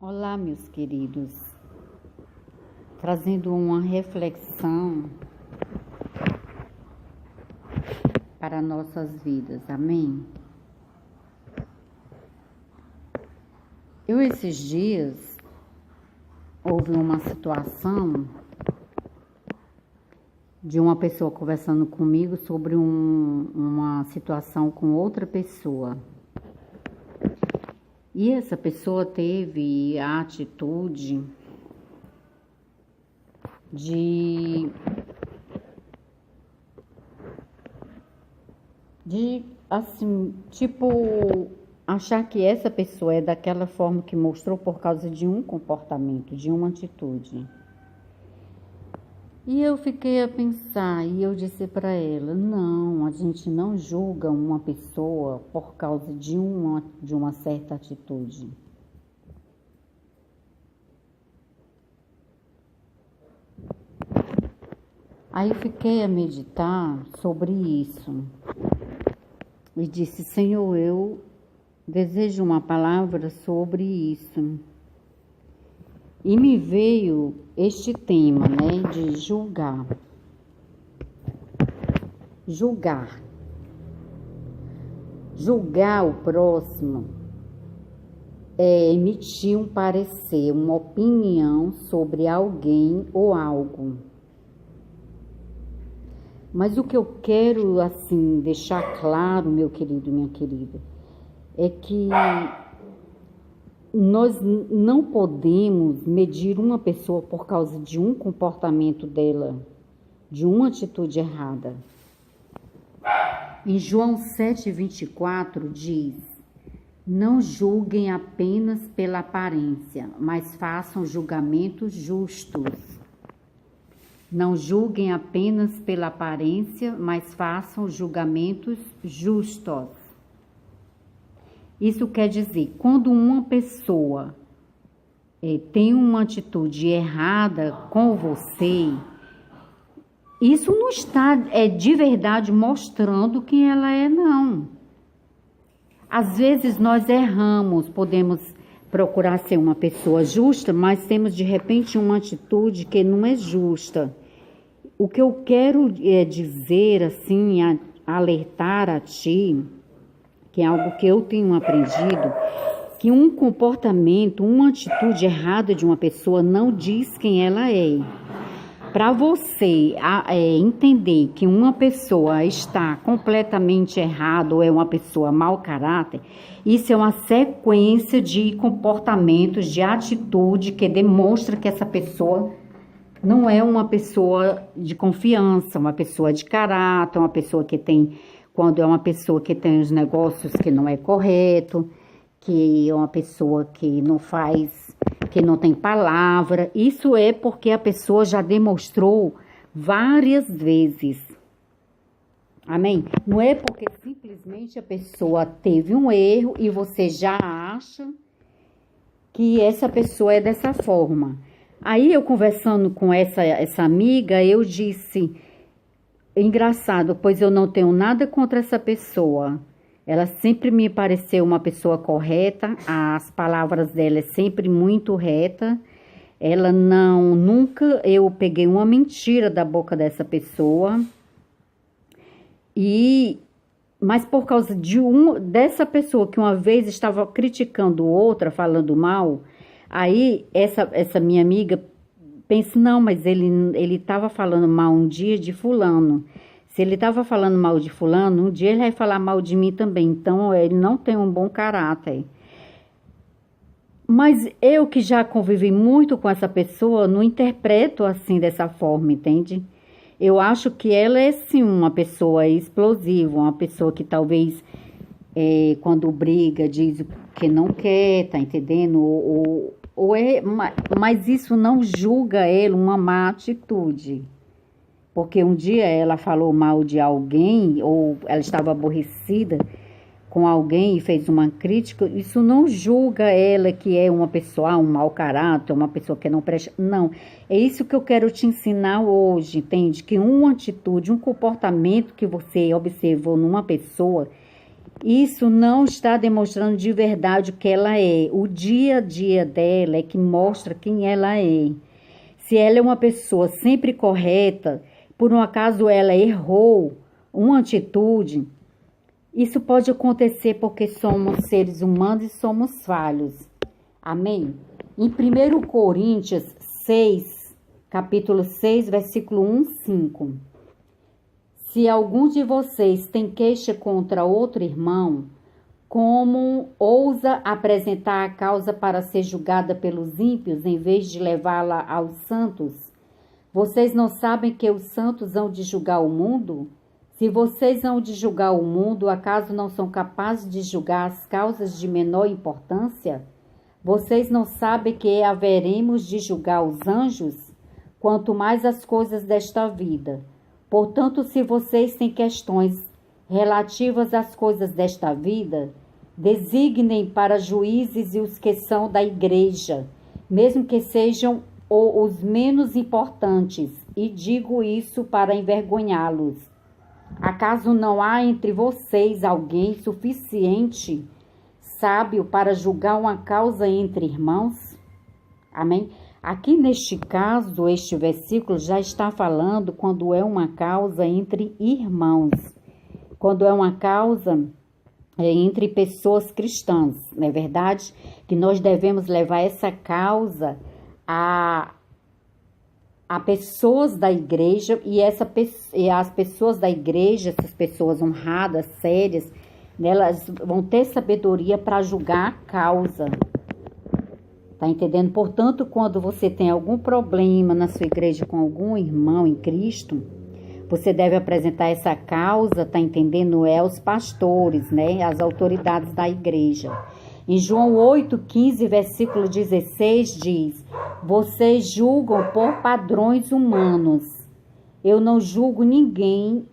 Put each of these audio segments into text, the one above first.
Olá, meus queridos, trazendo uma reflexão para nossas vidas, amém? Esses dias, houve uma situação de uma pessoa conversando comigo sobre uma situação com outra pessoa. E essa pessoa teve a atitude de assim, tipo, achar que essa pessoa é daquela forma que mostrou por causa de um comportamento, de uma atitude. E eu fiquei a pensar e eu disse para ela, não, a gente não julga uma pessoa por causa de uma certa atitude. Aí fiquei a meditar sobre isso e disse, Senhor, eu desejo uma palavra sobre isso. E me veio este tema, né, de julgar. Julgar. Julgar o próximo é emitir um parecer, uma opinião sobre alguém ou algo. Mas o que eu quero, assim, deixar claro, meu querido, minha querida, é que nós não podemos medir uma pessoa por causa de um comportamento dela, de uma atitude errada. Em João 7,24 diz, não julguem apenas pela aparência, mas façam julgamentos justos. Não julguem apenas pela aparência, mas façam julgamentos justos. Isso quer dizer, quando uma pessoa tem uma atitude errada com você, isso não está de verdade mostrando quem ela é, não. Às vezes nós erramos, podemos procurar ser uma pessoa justa, mas temos de repente uma atitude que não é justa. O que eu quero dizer, assim, alertar a ti, que é algo que eu tenho aprendido, que um comportamento, uma atitude errada de uma pessoa não diz quem ela é. Para você entender que uma pessoa está completamente errada ou é uma pessoa mau caráter, isso é uma sequência de comportamentos, de atitude que demonstra que essa pessoa não é uma pessoa de confiança, uma pessoa de caráter, uma pessoa que tem... Quando é uma pessoa que tem os negócios que não é correto, que é uma pessoa que não faz, que não tem palavra. Isso é porque a pessoa já demonstrou várias vezes. Amém? Não é porque simplesmente a pessoa teve um erro e você já acha que essa pessoa é dessa forma. Aí eu conversando com essa amiga, eu disse... Engraçado, pois eu não tenho nada contra essa pessoa. Ela sempre me pareceu uma pessoa correta, as palavras dela é sempre muito reta. Ela nunca eu peguei uma mentira da boca dessa pessoa. Mas por causa dessa pessoa que uma vez estava criticando outra, falando mal, aí essa minha amiga pensa, não, mas ele estava falando mal um dia de fulano. Se ele estava falando mal de fulano, um dia ele vai falar mal de mim também. Então, ele não tem um bom caráter. Mas eu que já convivi muito com essa pessoa, não interpreto assim dessa forma, entende? Eu acho que ela é sim uma pessoa explosiva, uma pessoa que talvez quando briga diz o que não quer, tá entendendo? Mas isso não julga ela uma má atitude. Porque um dia ela falou mal de alguém, ou ela estava aborrecida com alguém e fez uma crítica, isso não julga ela que é uma pessoa, um mau caráter, uma pessoa que não presta. Não, é isso que eu quero te ensinar hoje, entende? Que uma atitude, um comportamento que você observou numa pessoa, Isso não está demonstrando de verdade o que ela é. O dia a dia dela é que mostra quem ela é. Se ela é uma pessoa sempre correta, por um acaso ela errou uma atitude, isso pode acontecer porque somos seres humanos e somos falhos. Amém? Em 1 Coríntios 6, capítulo 6, versículo 1, 5. Se algum de vocês tem queixa contra outro irmão, como ousa apresentar a causa para ser julgada pelos ímpios, em vez de levá-la aos santos? Vocês não sabem que os santos hão de julgar o mundo? Se vocês hão de julgar o mundo, acaso não são capazes de julgar as causas de menor importância? Vocês não sabem que haveremos de julgar os anjos? Quanto mais as coisas desta vida. Portanto, se vocês têm questões relativas às coisas desta vida, designem para juízes e os que são da igreja, mesmo que sejam os menos importantes, e digo isso para envergonhá-los. Acaso não há entre vocês alguém suficiente, sábio, para julgar uma causa entre irmãos? Amém? Aqui neste caso, este versículo já está falando quando é uma causa entre irmãos. Quando é uma causa entre pessoas cristãs, não é verdade? Que nós devemos levar essa causa a pessoas da igreja e as pessoas da igreja, essas pessoas honradas, sérias, elas vão ter sabedoria para julgar a causa. Tá entendendo? Portanto, quando você tem algum problema na sua igreja com algum irmão em Cristo, você deve apresentar essa causa, tá entendendo? É aos pastores, né? As autoridades da igreja. Em João 8,15, versículo 16, diz: vocês julgam por padrões humanos. Eu não julgo ninguém,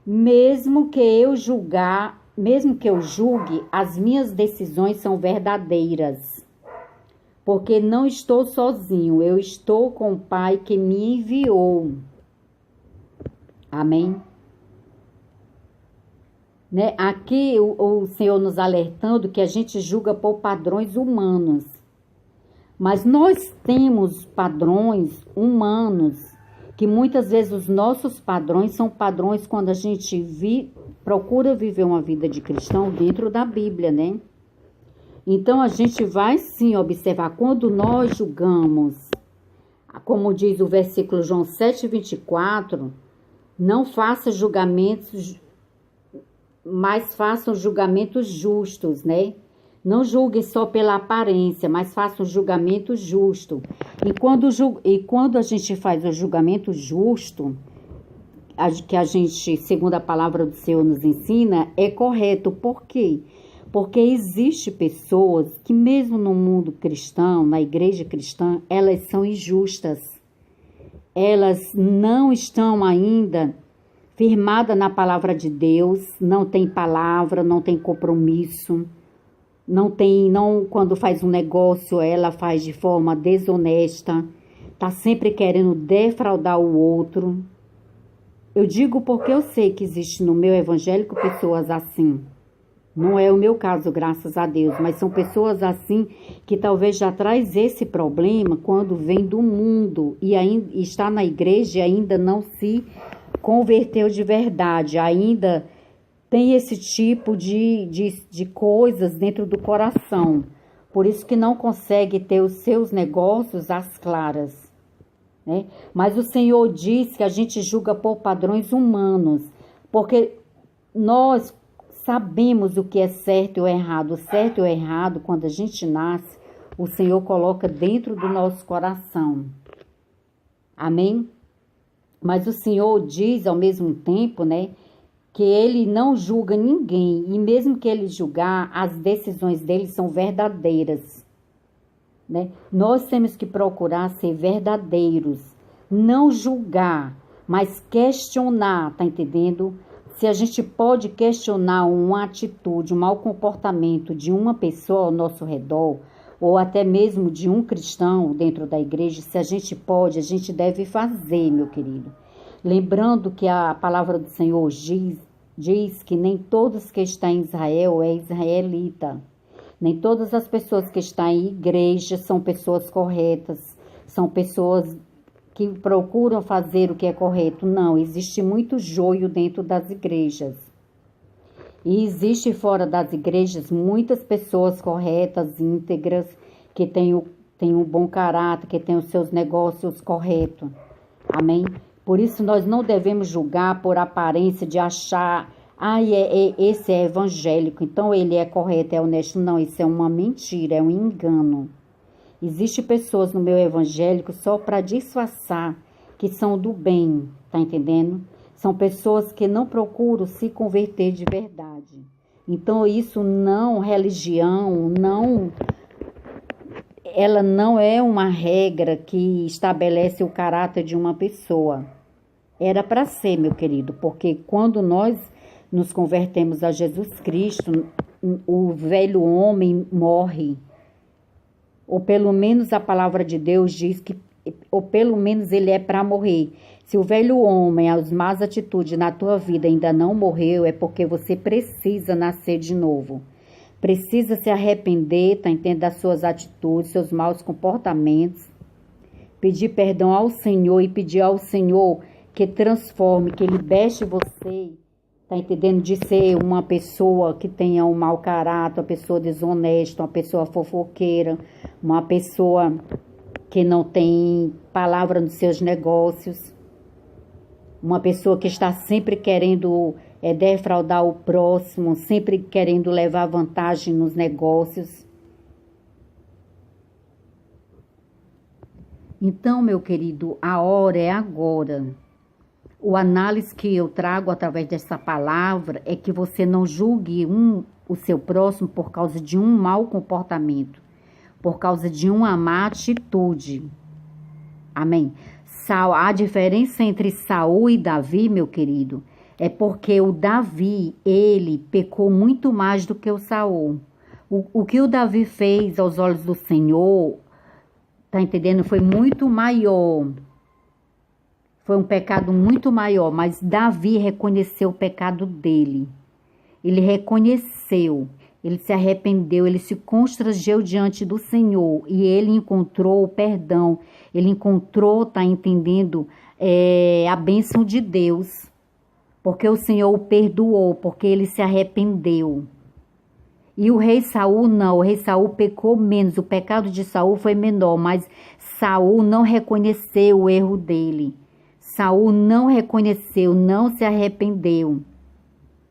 mesmo que eu julgue, as minhas decisões são verdadeiras. Porque não estou sozinho, eu estou com o Pai que me enviou. Amém? Né? Aqui o Senhor nos alertando que a gente julga por padrões humanos. Mas nós temos padrões humanos, que muitas vezes os nossos padrões são padrões quando a gente procura viver uma vida de cristão dentro da Bíblia, né? Então, a gente vai sim observar, quando nós julgamos, como diz o versículo João 7,24, não faça julgamentos, mas façam julgamentos justos, né? Não julguem só pela aparência, mas façam julgamento justo. E quando a gente faz o julgamento justo, que a gente, segundo a palavra do Senhor nos ensina, é correto. Por quê? Porque existe pessoas que mesmo no mundo cristão, na igreja cristã, elas são injustas. Elas não estão ainda firmadas na palavra de Deus, não tem palavra, não tem compromisso, quando faz um negócio, ela faz de forma desonesta, está sempre querendo defraudar o outro. Eu digo porque eu sei que existe no meio evangélico pessoas assim. Não é o meu caso, graças a Deus, mas são pessoas assim que talvez já traz esse problema quando vem do mundo e ainda está na igreja e ainda não se converteu de verdade, ainda tem esse tipo de coisas dentro do coração. Por isso que não consegue ter os seus negócios às claras, né? Mas o Senhor diz que a gente julga por padrões humanos, porque nós sabemos o que é certo e o errado. O certo e o errado, quando a gente nasce, o Senhor coloca dentro do nosso coração. Amém? Mas o Senhor diz ao mesmo tempo, né, que Ele não julga ninguém. E mesmo que Ele julgar, as decisões dele são verdadeiras, né? Nós temos que procurar ser verdadeiros. Não julgar, mas questionar, tá entendendo? Se a gente pode questionar uma atitude, um mau comportamento de uma pessoa ao nosso redor, ou até mesmo de um cristão dentro da igreja, se a gente pode, a gente deve fazer, meu querido. Lembrando que a palavra do Senhor diz que nem todos que estão em Israel é israelita. Nem todas as pessoas que estão em igreja são pessoas corretas, são pessoas que procuram fazer o que é correto. Não, existe muito joio dentro das igrejas. E existe fora das igrejas muitas pessoas corretas, íntegras, que têm um bom caráter, que têm os seus negócios corretos. Amém? Por isso nós não devemos julgar por aparência de achar, esse é evangélico, então ele é correto, é honesto. Não, isso é uma mentira, é um engano. Existem pessoas no meu evangélico só para disfarçar que são do bem, tá entendendo? São pessoas que não procuram se converter de verdade. Então isso não, religião, não, ela não é uma regra que estabelece o caráter de uma pessoa. Era para ser, meu querido, porque quando nós nos convertemos a Jesus Cristo, o velho homem morre. Ou pelo menos a palavra de Deus diz que, ou pelo menos ele é para morrer. Se o velho homem, as más atitudes na tua vida ainda não morreu, é porque você precisa nascer de novo. Precisa se arrepender, tá entendendo, das suas atitudes, seus maus comportamentos. Pedir perdão ao Senhor e pedir ao Senhor que transforme, que liberte você, tá entendendo, de ser uma pessoa que tenha um mau caráter, uma pessoa desonesta, uma pessoa fofoqueira, uma pessoa que não tem palavra nos seus negócios, uma pessoa que está sempre querendo defraudar o próximo, sempre querendo levar vantagem nos negócios. Então, meu querido, a hora é agora. O análise que eu trago através dessa palavra é que você não julgue o seu próximo por causa de um mau comportamento, por causa de uma má atitude. Amém? A diferença entre Saul e Davi, meu querido, é porque o Davi, ele pecou muito mais do que o Saul. O que o Davi fez aos olhos do Senhor, tá entendendo? Foi muito maior. Foi um pecado muito maior, mas Davi reconheceu o pecado dele. Ele reconheceu, ele se arrependeu, ele se constrangeu diante do Senhor e ele encontrou o perdão. Ele encontrou, tá entendendo, a bênção de Deus. Porque o Senhor o perdoou, porque ele se arrependeu. E o rei Saul não, o rei Saul pecou menos, o pecado de Saul foi menor, mas Saul não reconheceu o erro dele. Saul não reconheceu, não se arrependeu.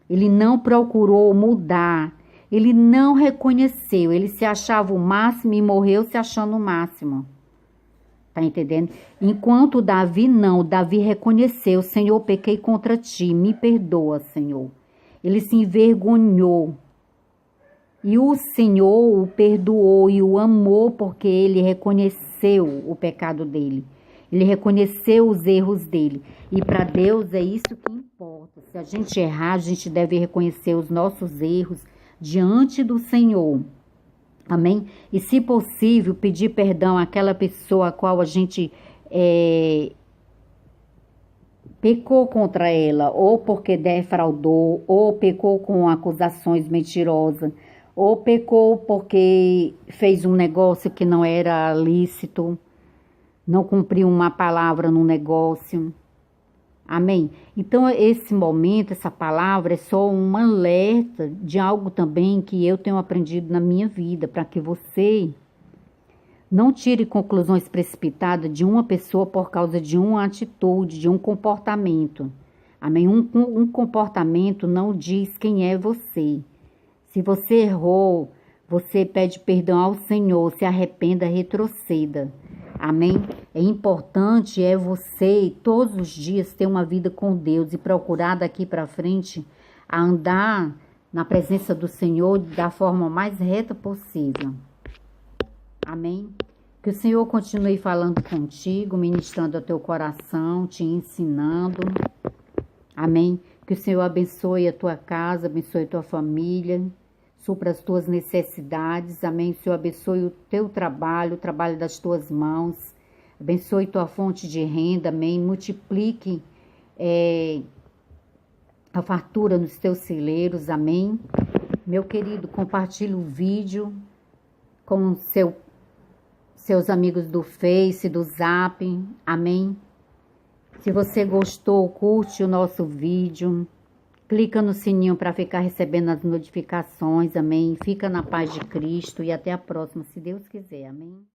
Ele não procurou mudar. Ele não reconheceu. Ele se achava o máximo e morreu se achando o máximo. Tá entendendo? Enquanto Davi não, Davi reconheceu, Senhor, pequei contra ti, me perdoa, Senhor. Ele se envergonhou. E o Senhor o perdoou e o amou porque ele reconheceu o pecado dele. Ele reconheceu os erros dele. E para Deus é isso que importa. Se a gente errar, a gente deve reconhecer os nossos erros diante do Senhor. Amém? E se possível, pedir perdão àquela pessoa a qual a gente pecou contra ela, ou porque defraudou, ou pecou com acusações mentirosas, ou pecou porque fez um negócio que não era lícito, não cumpriu uma palavra no negócio. Amém? Então, esse momento, essa palavra é só um alerta de algo também que eu tenho aprendido na minha vida, para que você não tire conclusões precipitadas de uma pessoa por causa de uma atitude, de um comportamento. Amém? Um comportamento não diz quem é você. Se você errou, você pede perdão ao Senhor, se arrependa, retroceda. Amém? É importante você todos os dias ter uma vida com Deus e procurar daqui para frente a andar na presença do Senhor da forma mais reta possível. Amém? Que o Senhor continue falando contigo, ministrando ao teu coração, te ensinando. Amém? Que o Senhor abençoe a tua casa, abençoe a tua família, supra as tuas necessidades. Amém? O Senhor abençoe o teu trabalho, o trabalho das tuas mãos. Abençoe tua fonte de renda. Amém? Multiplique a fartura nos teus celeiros, amém? Meu querido, compartilhe o vídeo com seus amigos do Face, do Zap, amém? Se você gostou, curte o nosso vídeo, clica no sininho para ficar recebendo as notificações, amém? Fica na paz de Cristo e até a próxima, se Deus quiser, amém?